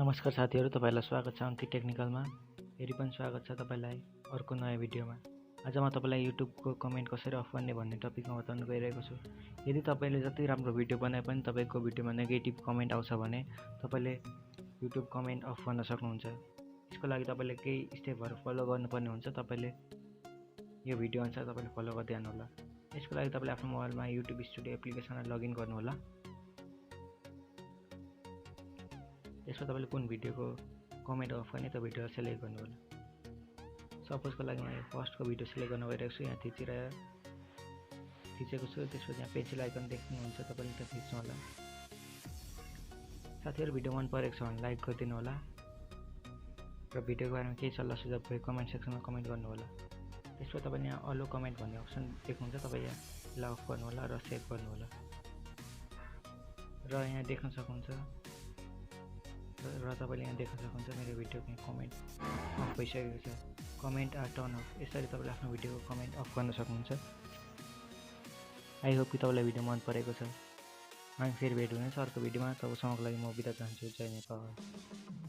नमस्कार साथीहरु, तपाईलाई स्वागत छ अंकित टेक्निकलमा। फेरि पनि स्वागत छ तपाईलाई अर्को नयाँ भिडियोमा। आज म तपाईलाई YouTube को कमेन्ट कसरी अफ गर्ने भन्ने टपिकमा बताउन गइरहेको छु। यदि तपाईले जति राम्रो भिडियो बनाए पनि तपाईको भिडियोमा नेगेटिभ कमेन्ट आउँछ भने तपाईले YouTube कमेन्ट अफ गर्न सक्नुहुन्छ। यसको लागि तपाईले केही स्टेपहरु फलो गर्नुपर्ने हुन्छ। तपाईले यो भिडियो अनुसार तपाईले फलो गर्दै जानु होला। यसको लागि तपाईले आफ्नो मोबाइलमा YouTube स्टुडियो एप्लिकेसनमा लगइन गर्नु होला। यसमा तपाईले कुन भिडियोको कमेन्ट अफ गर्ने त्यो भिडियो सिलेक्ट गर्नु होला। सपोजको लागि म फर्स्टको भिडियो सिलेक्ट गर्न गइरहेको छु। यहाँ थिचेको छु। त्यसपछि यहाँ पेन्सिल आइकन देख्नुहुन्छ, तपाईले त्यो थिच्नु होला। साथीहरु, भिडियो मन परेको छ भने लाइक गरिदिनु होला र भिडियोको बारेमा केही सल्लाह सुझाव भए कमेन्ट सेक्सनमा कमेन्ट गर्नु होला। त्यसपछि तपाईले यहाँ अलो कमेन्ट भन्ने अप्सन देख्नुहुन्छ, तपाई यहाँ अफ गर्नु होला र सेभ गर्नु होला। र यहाँ देख्न सक्नुहुन्छ मेरो भिडियोको कमेन्ट अफ भइसकेको छ। Comment or turn off. यसरी तपाईले आफ्नो भिडियोको कमेन्ट अफ गर्न सक्नुहुन्छ। आई होप कि तपाईलाई भिडियो मन परेको छ। हामी फेरि भेट हुनेछ अर्को भिडियोमा। तबसम्मको लागि म बिदा चाहन्छु। जय नेपाल।